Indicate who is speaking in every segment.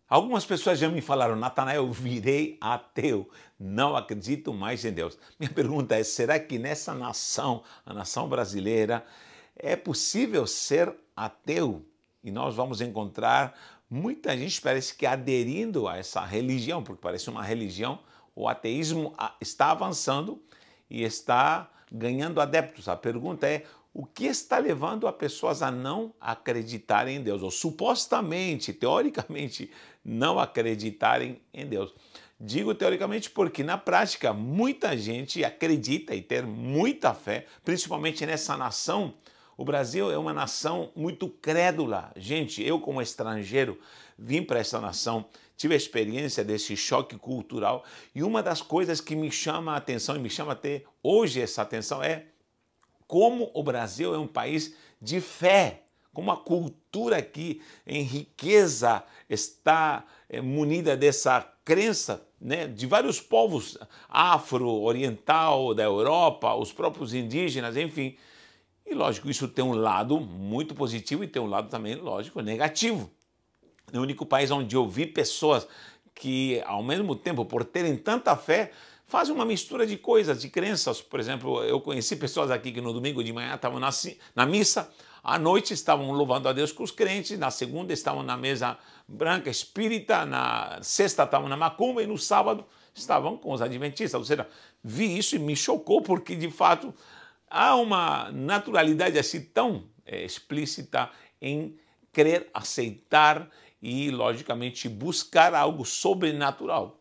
Speaker 1: Algumas pessoas já me falaram, Natanael, eu virei ateu, não acredito mais em Deus. Minha pergunta é, será que nessa nação, a nação brasileira, é possível ser ateu? E nós vamos encontrar muita gente, parece que aderindo a essa religião, porque parece uma religião, o ateísmo está avançando e está ganhando adeptos. A pergunta é, o que está levando as pessoas a não acreditarem em Deus, ou supostamente, teoricamente, não acreditarem em Deus? Digo teoricamente porque, na prática, muita gente acredita e tem muita fé, principalmente nessa nação. O Brasil é uma nação muito crédula. Gente, eu como estrangeiro vim para essa nação, tive a experiência desse choque cultural e uma das coisas que me chama a atenção e me chama até hoje essa atenção é como o Brasil é um país de fé, como a cultura aqui em riqueza está munida dessa crença, né, de vários povos afro-oriental, da Europa, os próprios indígenas, enfim. E lógico, isso tem um lado muito positivo e tem um lado também, lógico, negativo. É o único país onde eu vi pessoas que, ao mesmo tempo, por terem tanta fé, fazem uma mistura de coisas, de crenças. Por exemplo, eu conheci pessoas aqui que no domingo de manhã estavam na missa, à noite estavam louvando a Deus com os crentes, na segunda estavam na mesa branca espírita, na sexta estavam na macumba e no sábado estavam com os adventistas. Ou seja, vi isso e me chocou porque, de fato, há uma naturalidade assim tão explícita em crer, aceitar e, logicamente, buscar algo sobrenatural.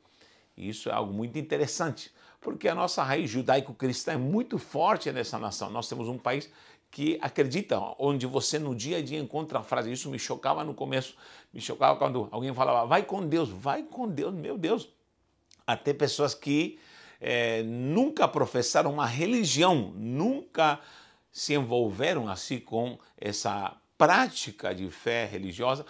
Speaker 1: Isso é algo muito interessante, porque a nossa raiz judaico-cristã é muito forte nessa nação. Nós temos um país que acredita, onde você no dia a dia encontra a frase, isso me chocava no começo, me chocava quando alguém falava, vai com Deus, meu Deus. Até pessoas que nunca professaram uma religião, nunca se envolveram assim com essa prática de fé religiosa,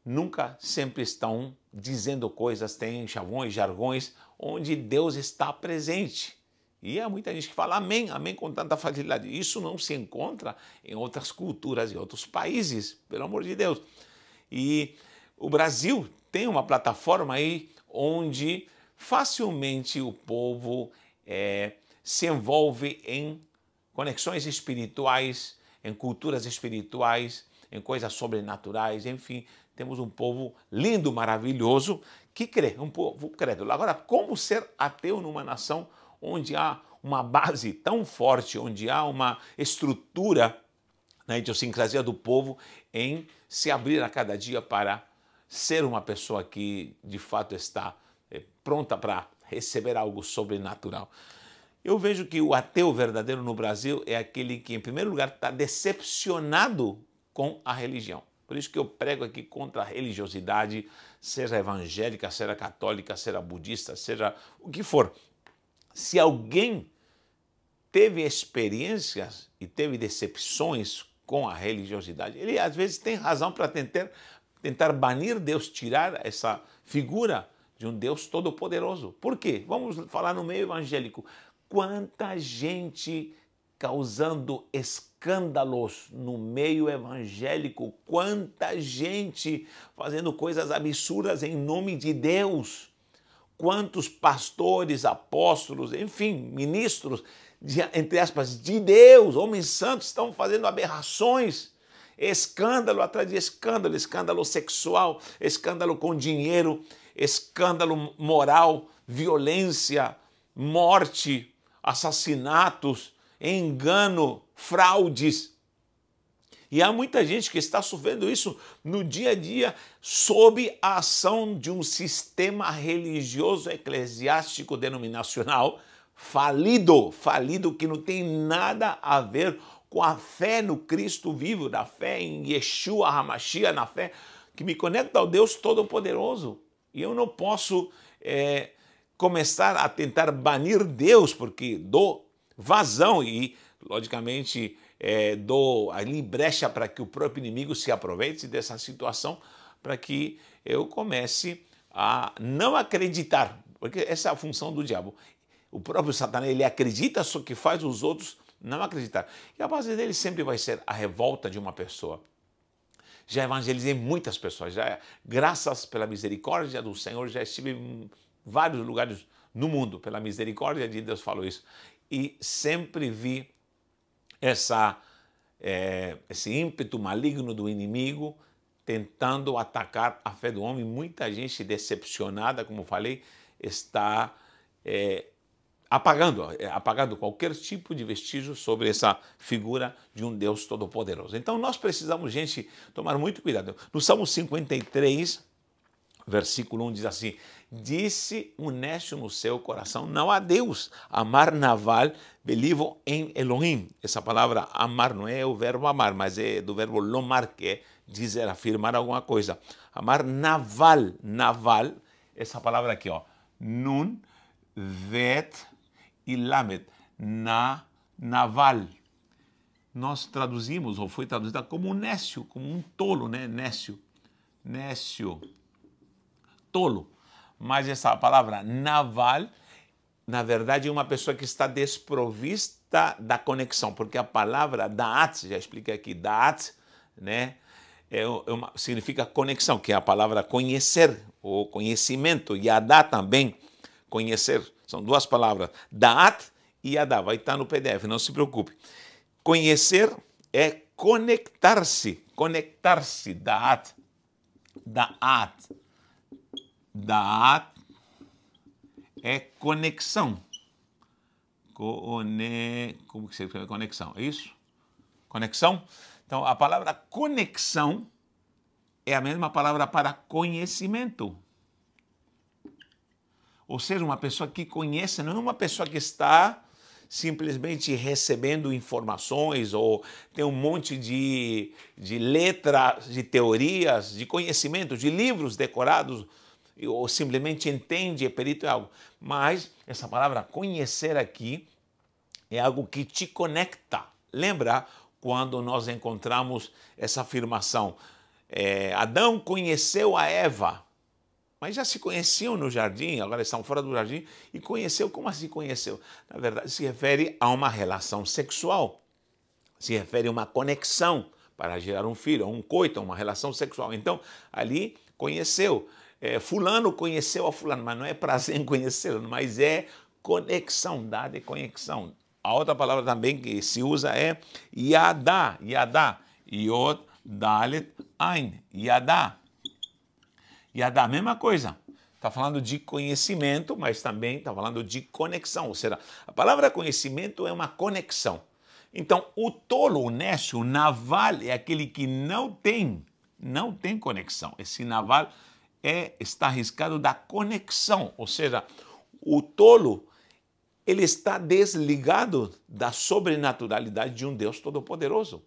Speaker 1: nunca sempre estão dizendo coisas, têm chavões, jargões, onde Deus está presente. E há muita gente que fala amém, amém com tanta facilidade. Isso não se encontra em outras culturas e outros países, pelo amor de Deus. E o Brasil tem uma plataforma aí onde facilmente o povo se envolve em conexões espirituais, em culturas espirituais, em coisas sobrenaturais, enfim, temos um povo lindo, maravilhoso, que crê, um povo crédulo. Agora, como ser ateu numa nação onde há uma base tão forte, onde há uma estrutura na idiosincrasia do povo em se abrir a cada dia para ser uma pessoa que de fato está pronta para receber algo sobrenatural? Eu vejo que o ateu verdadeiro no Brasil é aquele que, em primeiro lugar, está decepcionado com a religião. Por isso que eu prego aqui contra a religiosidade, seja evangélica, seja católica, seja budista, seja o que for. Se alguém teve experiências e teve decepções com a religiosidade, ele às vezes tem razão para tentar banir Deus, tirar essa figura de um Deus todo-poderoso. Por quê? Vamos falar no meio evangélico. Quanta gente causando escândalos no meio evangélico, quanta gente fazendo coisas absurdas em nome de Deus, quantos pastores, apóstolos, enfim, ministros, entre aspas, de Deus, homens santos, estão fazendo aberrações, escândalo atrás de escândalo, escândalo sexual, escândalo com dinheiro, escândalo moral, violência, morte, assassinatos, engano, fraudes. E há muita gente que está sofrendo isso no dia a dia sob a ação de um sistema religioso eclesiástico denominacional falido, que não tem nada a ver com a fé no Cristo vivo, da fé em Yeshua HaMashiach, na fé que me conecta ao Deus Todo-Poderoso. E eu não posso começar a tentar banir Deus, porque dou vazão e, logicamente, dou ali brecha para que o próprio inimigo se aproveite dessa situação, para que eu comece a não acreditar, porque essa é a função do diabo. O próprio Satanás, ele acredita, só que faz os outros não acreditar. E a base dele sempre vai ser a revolta de uma pessoa. já evangelizei muitas pessoas, graças pela misericórdia do Senhor, já estive em vários lugares no mundo, pela misericórdia de Deus falou isso. E sempre vi esse ímpeto maligno do inimigo tentando atacar a fé do homem. Muita gente decepcionada, como falei, está apagando qualquer tipo de vestígio sobre essa figura de um Deus todo-poderoso. Então nós precisamos, gente, tomar muito cuidado. No Salmo 53, versículo 1 diz assim: disse um nécio no seu coração, não há Deus. Amar naval, belivo em Elohim. Essa palavra amar não é o verbo amar, mas é do verbo lomar, que é dizer, afirmar alguma coisa. Amar naval, essa palavra aqui, ó, nun, vet e lamet, naval. Nós traduzimos, ou foi traduzida como um nécio, como um tolo, né? Nécio, tolo. Mas essa palavra naval, na verdade, é uma pessoa que está desprovista da conexão, porque a palavra da'at, já expliquei aqui, da'at, né, significa conexão, que é a palavra conhecer, ou conhecimento, yadá também, conhecer, são duas palavras, da'at e yadá, vai estar no PDF, não se preocupe. Conhecer é conectar-se, da'at, é conexão. Como que se escreve conexão? É isso? Conexão? Então, a palavra conexão é a mesma palavra para conhecimento. Ou seja, uma pessoa que conhece, não é uma pessoa que está simplesmente recebendo informações ou tem um monte de letras, de teorias, de conhecimentos, de livros decorados, ou simplesmente entende, é perito em algo. Mas essa palavra conhecer aqui é algo que te conecta. Lembra quando nós encontramos essa afirmação? Adão conheceu a Eva, mas já se conheciam no jardim, agora estão fora do jardim, e conheceu, como assim conheceu? Na verdade, se refere a uma relação sexual, se refere a uma conexão para gerar um filho, um coito, uma relação sexual. Então, ali conheceu. Fulano conheceu a fulano, mas não é prazer em conhecê-lo, mas é conexão, dada é conexão. A outra palavra também que se usa é yadá, yod, dalet, ain, yadá. Yadá, mesma coisa. Está falando de conhecimento, mas também está falando de conexão. Ou seja, a palavra conhecimento é uma conexão. Então, o tolo, o nécio, o naval é aquele que não tem conexão. Esse naval está arriscado da conexão, ou seja, o tolo, ele está desligado da sobrenaturalidade de um Deus todo-poderoso.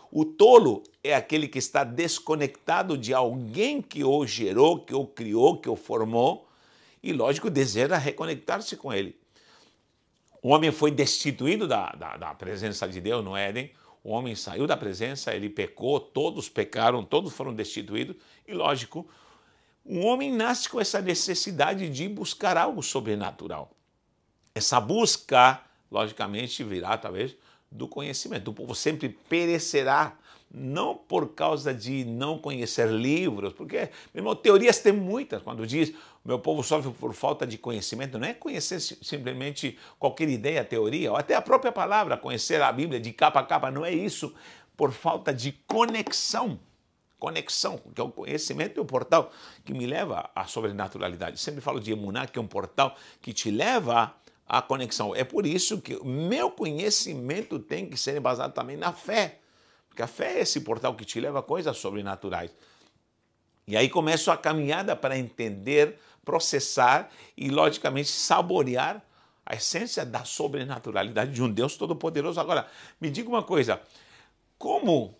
Speaker 1: O tolo é aquele que está desconectado de alguém que o gerou, que o criou, que o formou, e, lógico, deseja reconectar-se com ele. O homem foi destituído da presença de Deus no Éden, o homem saiu da presença, ele pecou, todos pecaram, todos foram destituídos, e, lógico, o homem nasce com essa necessidade de buscar algo sobrenatural. Essa busca, logicamente, virá através do conhecimento. O povo sempre perecerá, não por causa de não conhecer livros, porque, meu irmão, teorias tem muitas. Quando diz meu povo sofre por falta de conhecimento, não é conhecer simplesmente qualquer ideia, teoria, ou até a própria palavra, conhecer a Bíblia de capa a capa, não é isso, por falta de conexão. Conexão, que é o conhecimento, é o portal que me leva à sobrenaturalidade. Sempre falo de emuná, que é um portal que te leva à conexão. É por isso que o meu conhecimento tem que ser embasado também na fé. Porque a fé é esse portal que te leva a coisas sobrenaturais. E aí começo a caminhada para entender, processar e, logicamente, saborear a essência da sobrenaturalidade de um Deus todo-poderoso. Agora, me diga uma coisa, como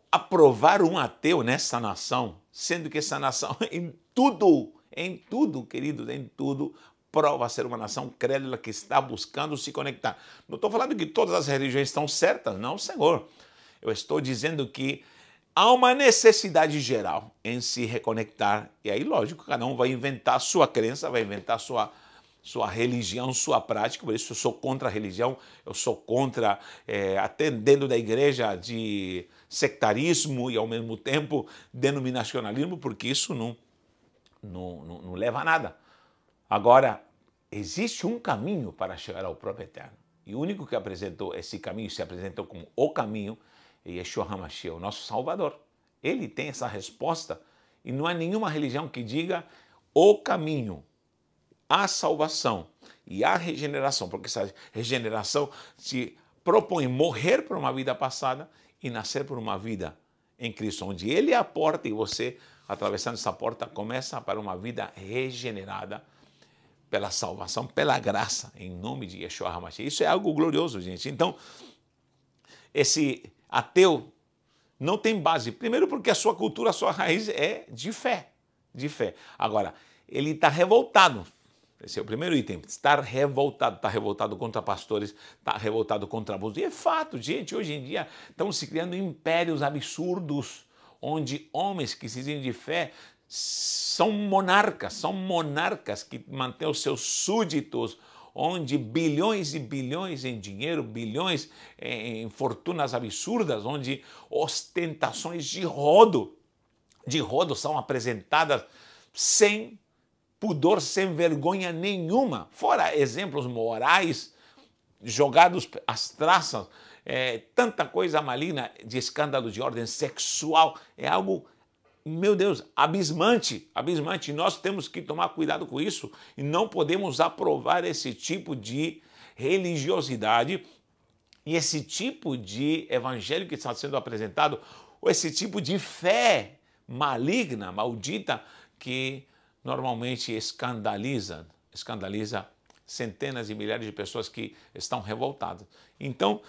Speaker 1: aprovar um ateu nessa nação, sendo que essa nação em tudo, queridos, em tudo, prova ser uma nação crédula que está buscando se conectar. Não estou falando que todas as religiões estão certas, não, Senhor. Eu estou dizendo que há uma necessidade geral em se reconectar. E aí, lógico, cada um vai inventar a sua crença, vai inventar sua religião, sua prática. Por isso eu sou contra a religião, eu sou contra, até dentro da igreja, de sectarismo e, ao mesmo tempo, denominacionalismo, porque isso não leva a nada. Agora, existe um caminho para chegar ao próprio Eterno. E o único que apresentou esse caminho, se apresentou como o caminho, é Yeshua HaMashiach, o nosso Salvador. Ele tem essa resposta e não há nenhuma religião que diga o caminho, a salvação e a regeneração, porque essa regeneração se propõe morrer por uma vida passada e nascer por uma vida em Cristo, onde Ele é a porta e você, atravessando essa porta, começa para uma vida regenerada pela salvação, pela graça, em nome de Yeshua HaMashiach. Isso é algo glorioso, gente. Então, esse ateu não tem base. Primeiro porque a sua cultura, a sua raiz é de fé. De fé. Agora, ele está revoltado. Esse é o primeiro item. Estar revoltado. Está revoltado contra pastores, está revoltado contra abuso. E é fato, gente, hoje em dia estão se criando impérios absurdos, onde homens que se dizem de fé são monarcas que mantêm os seus súditos, onde bilhões e bilhões em dinheiro, bilhões em fortunas absurdas, onde ostentações de rodo são apresentadas sem pudor, sem vergonha nenhuma. Fora exemplos morais jogados às traças, tanta coisa maligna de escândalo de ordem sexual, é algo, meu Deus, abismante, abismante. Nós temos que tomar cuidado com isso e não podemos aprovar esse tipo de religiosidade e esse tipo de evangelho que está sendo apresentado, ou esse tipo de fé maligna, maldita, que normalmente escandaliza centenas e milhares de pessoas que estão revoltadas. Então,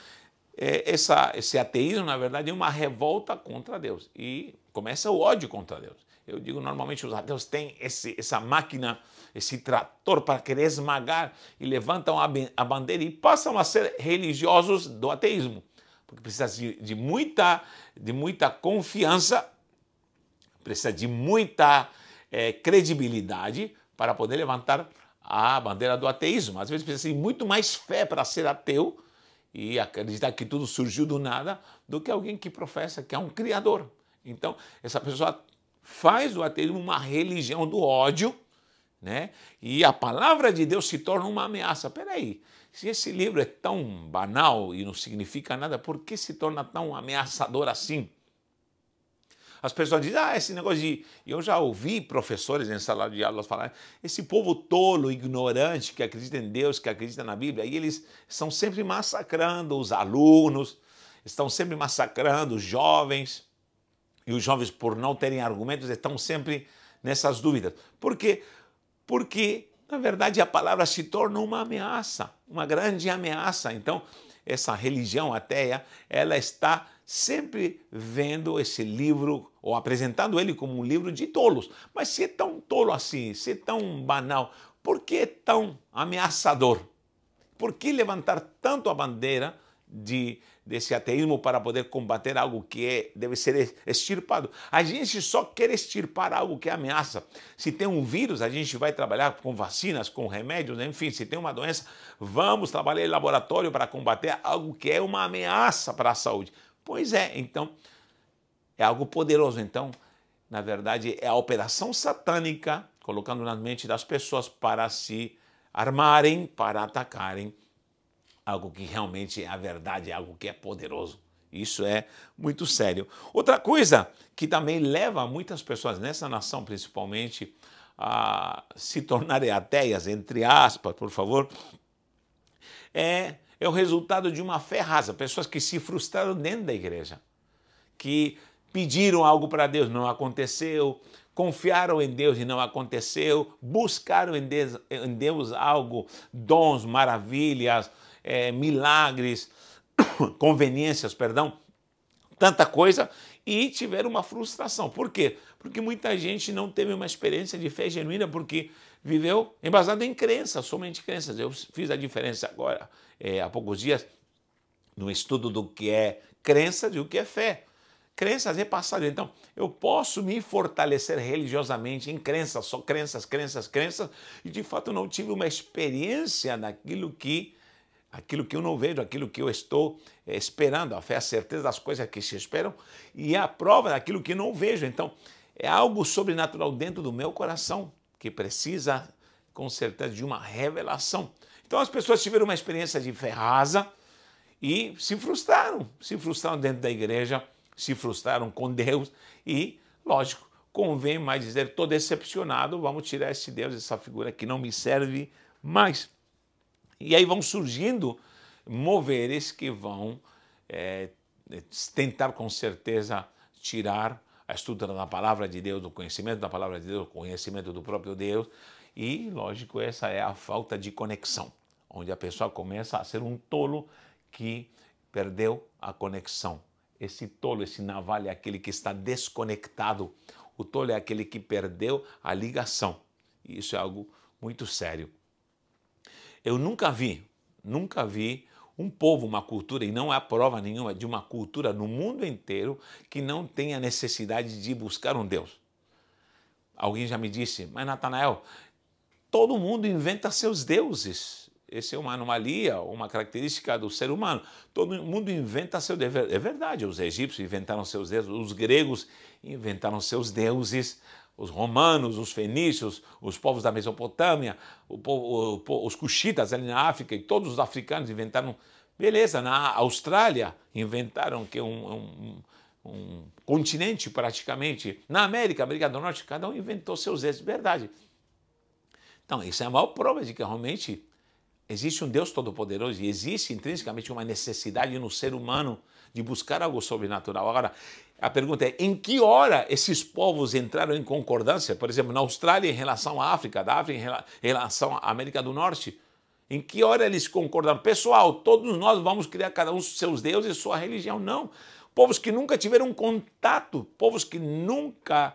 Speaker 1: esse ateísmo, na verdade, é uma revolta contra Deus. E começa o ódio contra Deus. Eu digo, normalmente os ateus têm essa máquina, esse trator para querer esmagar e levantam a bandeira e passam a ser religiosos do ateísmo. Porque precisa de muita confiança, precisa de muita credibilidade para poder levantar a bandeira do ateísmo. Às vezes precisa de muito mais fé para ser ateu e acreditar que tudo surgiu do nada do que alguém que professa que é um criador. Então, essa pessoa faz do ateísmo uma religião do ódio, né? E a palavra de Deus se torna uma ameaça. Espera aí, se esse livro é tão banal e não significa nada, por que se torna tão ameaçador assim? As pessoas dizem, esse negócio de... Eu já ouvi professores em sala de aulas falar, esse povo tolo, ignorante, que acredita em Deus, que acredita na Bíblia, e eles estão sempre massacrando os alunos, estão sempre massacrando os jovens, e os jovens, por não terem argumentos, estão sempre nessas dúvidas. Por quê? Porque, na verdade, a palavra se torna uma ameaça, uma grande ameaça. Então, essa religião ateia, ela está sempre vendo esse livro, ou apresentando ele como um livro de tolos. Mas se é tão tolo assim, se é tão banal, por que é tão ameaçador? Por que levantar tanto a bandeira desse ateísmo para poder combater algo que deve ser extirpado? A gente só quer extirpar algo que ameaça. Se tem um vírus, a gente vai trabalhar com vacinas, com remédios, enfim, se tem uma doença, vamos trabalhar em laboratório para combater algo que é uma ameaça para a saúde. Pois é, então, é algo poderoso. Então, na verdade, é a operação satânica colocando na mente das pessoas para se armarem, para atacarem algo que realmente é a verdade, é algo que é poderoso. Isso é muito sério. Outra coisa que também leva muitas pessoas nessa nação, principalmente, a se tornarem ateias, entre aspas, por favor, é o resultado de uma fé rasa. Pessoas que se frustraram dentro da igreja, que pediram algo para Deus, não aconteceu, confiaram em Deus e não aconteceu, buscaram em Deus algo, dons, maravilhas, milagres, conveniências, perdão, tanta coisa, e tiveram uma frustração. Por quê? Porque muita gente não teve uma experiência de fé genuína, porque viveu embasado em crenças, somente crenças. Eu fiz a diferença agora, há poucos dias, no estudo do que é crença e o que é fé. Crenças é passado. Então, eu posso me fortalecer religiosamente em crenças, só crenças, crenças, crenças, e de fato não tive uma experiência daquilo que aquilo que eu não vejo, aquilo que eu estou esperando. A fé é a certeza das coisas que se esperam e a prova daquilo que não vejo. Então, é algo sobrenatural dentro do meu coração que precisa, com certeza, de uma revelação. Então, as pessoas tiveram uma experiência de fé rasa e se frustraram dentro da igreja, se frustraram com Deus e, lógico, convém mais dizer, estou decepcionado, vamos tirar esse Deus, essa figura que não me serve mais. E aí vão surgindo moveres que vão tentar com certeza tirar a estrutura da palavra de Deus, do conhecimento da palavra de Deus, do conhecimento do próprio Deus. E, lógico, essa é a falta de conexão, onde a pessoa começa a ser um tolo que perdeu a conexão. Esse tolo, esse navalha é aquele que está desconectado. O tolo é aquele que perdeu a ligação. E isso é algo muito sério. Eu nunca vi um povo, uma cultura, e não há prova nenhuma de uma cultura no mundo inteiro que não tenha necessidade de buscar um Deus. Alguém já me disse, mas Natanael, todo mundo inventa seus deuses. Essa é uma anomalia, uma característica do ser humano. Todo mundo inventa seu Deus. É verdade, os egípcios inventaram seus deuses, os gregos inventaram seus deuses, os romanos, os fenícios, os povos da Mesopotâmia, os cuxitas ali na África e todos os africanos inventaram. Beleza, na Austrália inventaram que um continente praticamente. Na América do Norte, cada um inventou seus deuses. Verdade. Então, isso é a maior prova de que realmente existe um Deus todo-poderoso e existe intrinsecamente uma necessidade no ser humano de buscar algo sobrenatural. Agora, a pergunta é, em que hora esses povos entraram em concordância? Por exemplo, na Austrália em relação à África, da África em relação à América do Norte. Em que hora eles concordaram? Pessoal, todos nós vamos criar cada um seus deuses e sua religião. Não. Povos que nunca tiveram contato, povos que nunca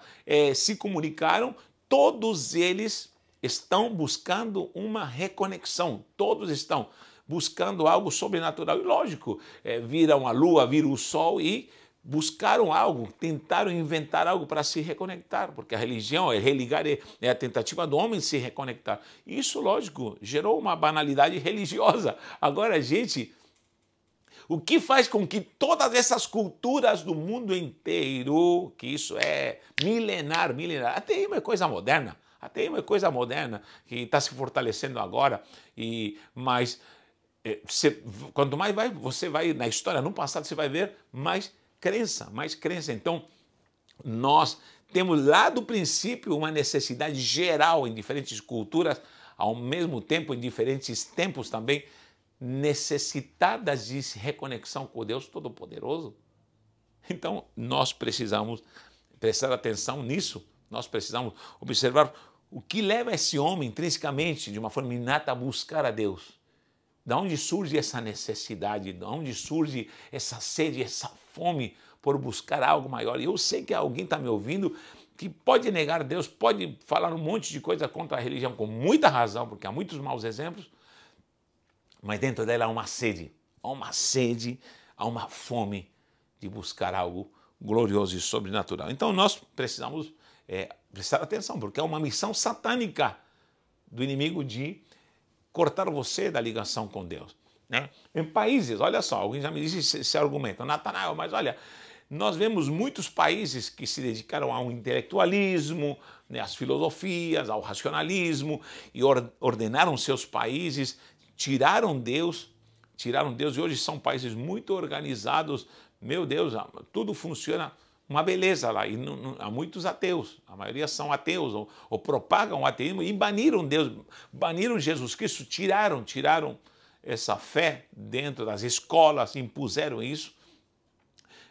Speaker 1: se comunicaram, todos eles estão buscando uma reconexão, todos estão buscando algo sobrenatural. E lógico, viram a lua, viram o sol e buscaram algo, tentaram inventar algo para se reconectar, porque a religião, religar, é a tentativa do homem se reconectar. Isso, lógico, gerou uma banalidade religiosa. Agora, gente, o que faz com que todas essas culturas do mundo inteiro, que isso é milenar, ateísmo é coisa moderna, ateísmo é coisa moderna, que está se fortalecendo agora, mas quanto mais você vai na história, no passado, você vai ver mais crença. Então, nós temos lá do princípio uma necessidade geral em diferentes culturas, ao mesmo tempo em diferentes tempos também, necessitadas de reconexão com Deus Todo-Poderoso. Então, nós precisamos prestar atenção nisso, nós precisamos observar o que leva esse homem intrinsecamente, de uma forma inata, a buscar a Deus. Da onde surge essa necessidade, da onde surge essa sede, essa fome por buscar algo maior. E eu sei que alguém está me ouvindo que pode negar Deus, pode falar um monte de coisa contra a religião com muita razão, porque há muitos maus exemplos, mas dentro dela há uma sede, há uma fome de buscar algo glorioso e sobrenatural. Então nós precisamos prestar atenção, porque é uma missão satânica do inimigo de cortar você da ligação com Deus. Né? Em países, olha só, alguém já me disse esse argumento, Natanael, mas olha, nós vemos muitos países que se dedicaram ao intelectualismo, né, às filosofias, ao racionalismo, e ordenaram seus países, tiraram Deus, e hoje são países muito organizados, meu Deus, tudo funciona uma beleza lá, e há muitos ateus, a maioria são ateus, ou propagam o ateísmo e baniram Deus, baniram Jesus Cristo, tiraram essa fé dentro das escolas, impuseram isso.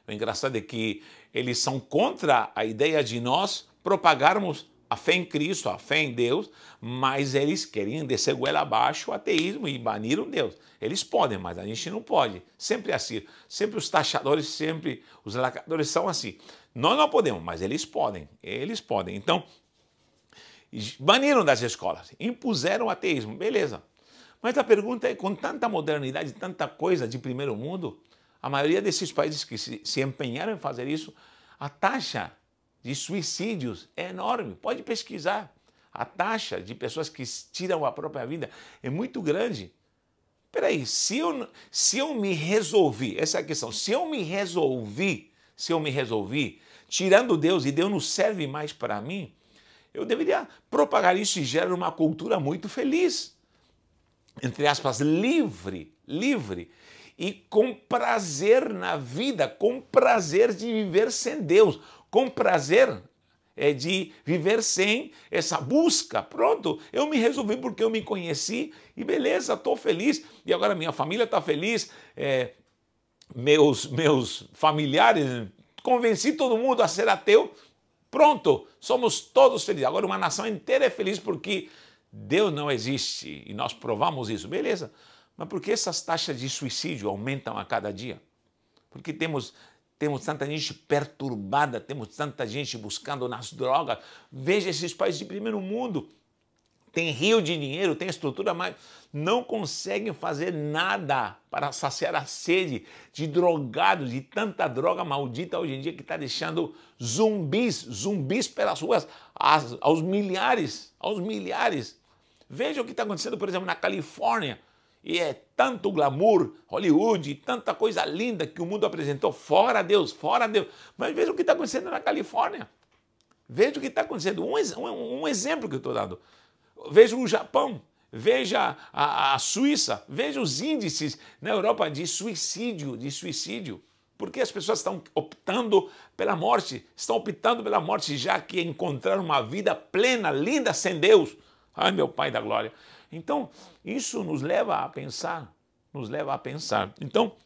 Speaker 1: O engraçado é que eles são contra a ideia de nós propagarmos a fé em Cristo, a fé em Deus, mas eles queriam descer goela abaixo o ateísmo e baniram Deus. Eles podem, mas a gente não pode. Sempre assim. Sempre os taxadores, sempre os lacradores são assim. Nós não podemos, mas eles podem. Eles podem. Então, baniram das escolas, impuseram o ateísmo. Beleza. Mas a pergunta é, com tanta modernidade, tanta coisa de primeiro mundo, a maioria desses países que se empenharam em fazer isso, a taxa de suicídios é enorme. Pode pesquisar. A taxa de pessoas que tiram a própria vida é muito grande. peraí, se eu me resolvi, essa é a questão, se eu me resolvi, tirando Deus e Deus não serve mais para mim, eu deveria propagar isso e gerar uma cultura muito feliz, entre aspas, livre, e com prazer na vida, com prazer de viver sem Deus, com prazer de viver sem essa busca. Pronto, eu me resolvi porque eu me conheci e beleza, estou feliz. E agora minha família está feliz, meus familiares, convenci todo mundo a ser ateu. Pronto, somos todos felizes. Agora uma nação inteira é feliz porque Deus não existe e nós provamos isso. Beleza, mas por que essas taxas de suicídio aumentam a cada dia? Porque temos tanta gente perturbada, temos tanta gente buscando nas drogas. Veja esses países de primeiro mundo. Tem rio de dinheiro, tem estrutura, mas não conseguem fazer nada para saciar a sede de drogados, de tanta droga maldita hoje em dia que está deixando zumbis pelas ruas, aos milhares. Veja o que está acontecendo, por exemplo, na Califórnia. E é tanto glamour, Hollywood, tanta coisa linda que o mundo apresentou. Fora Deus. Mas veja o que está acontecendo na Califórnia. Veja o que está acontecendo. Um exemplo que eu estou dando. Veja o Japão, veja a Suíça, veja os índices na Europa de suicídio. Porque as pessoas estão optando pela morte, já que encontraram uma vida plena, linda, sem Deus. Ai, meu Pai da glória. Então, isso nos leva a pensar, Então,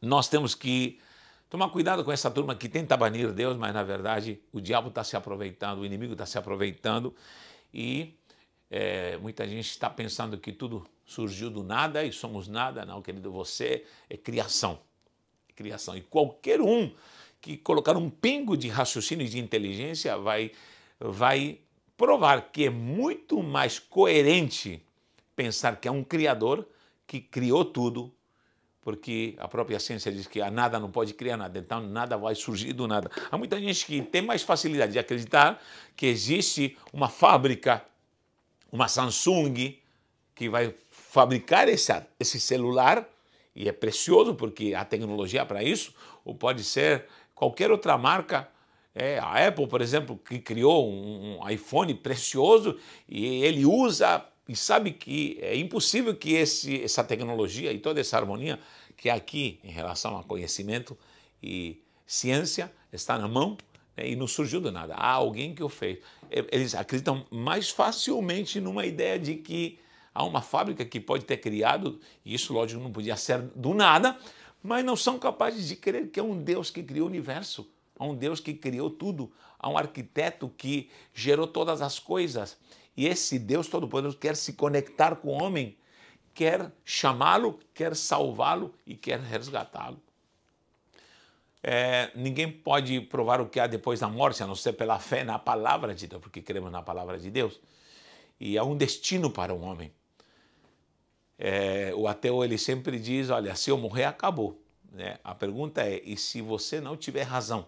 Speaker 1: nós temos que tomar cuidado com essa turma que tenta banir Deus, mas na verdade o diabo está se aproveitando, o inimigo está se aproveitando e muita gente está pensando que tudo surgiu do nada e somos nada. Não, querido, você é criação. E qualquer um que colocar um pingo de raciocínio e de inteligência vai provar que é muito mais coerente pensar que é um Criador que criou tudo, porque a própria ciência diz que a nada não pode criar nada, então nada vai surgir do nada. Há muita gente que tem mais facilidade de acreditar que existe uma fábrica, uma Samsung, que vai fabricar esse celular, e é precioso porque há tecnologia para isso, ou pode ser qualquer outra marca, a Apple, por exemplo, que criou um iPhone precioso, e ele usa, e sabe que é impossível que essa tecnologia e toda essa harmonia que há aqui em relação a conhecimento e ciência está na mão, e não surgiu do nada. Há alguém que o fez. Eles acreditam mais facilmente numa ideia de que há uma fábrica que pode ter criado, e isso, lógico, não podia ser do nada, mas não são capazes de crer que é um Deus que criou o universo, há um Deus que criou tudo, há um arquiteto que gerou todas as coisas. E esse Deus Todo-Poderoso quer se conectar com o homem, quer chamá-lo, quer salvá-lo e quer resgatá-lo. Ninguém pode provar o que há depois da morte, a não ser pela fé na palavra de Deus, porque cremos na palavra de Deus. E há um destino para o homem. O ateu, ele sempre diz, olha, se eu morrer, acabou. A pergunta é, e se você não tiver razão?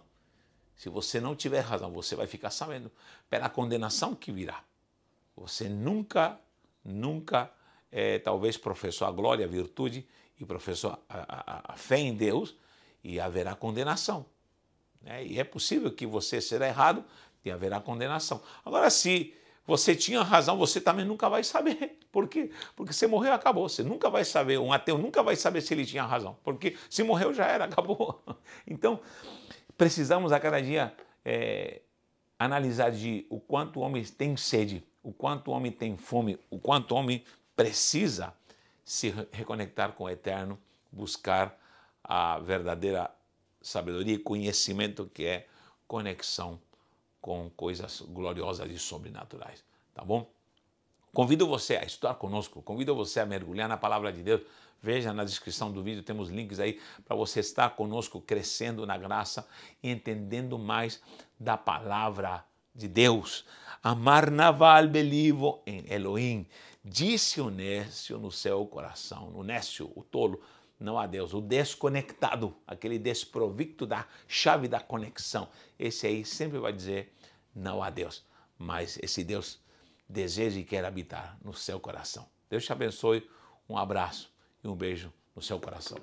Speaker 1: Se você não tiver razão, você vai ficar sabendo pela condenação que virá. Você nunca, talvez professou a glória, a virtude e professou a fé em Deus, e haverá condenação. E é possível que você será errado e haverá condenação. Agora, se você tinha razão, você também nunca vai saber. Por quê? Porque você morreu, acabou. Você nunca vai saber, um ateu nunca vai saber se ele tinha razão. Porque se morreu, já era, acabou. Então, precisamos a cada dia analisar o quanto o homem tem sede, o quanto o homem tem fome, o quanto o homem precisa se reconectar com o eterno, buscar a verdadeira sabedoria e conhecimento, que é conexão com coisas gloriosas e sobrenaturais, tá bom? Convido você a estudar conosco, convido você a mergulhar na palavra de Deus. Veja na descrição do vídeo, temos links aí para você estar conosco, crescendo na graça e entendendo mais da palavra de Deus. Amar naval belivo em Elohim, disse o nécio no seu coração, o nécio, o tolo, não há Deus. O desconectado, aquele desprovicto da chave da conexão, esse aí sempre vai dizer não há Deus. Mas esse Deus deseja e quer habitar no seu coração. Deus te abençoe, um abraço e um beijo no seu coração.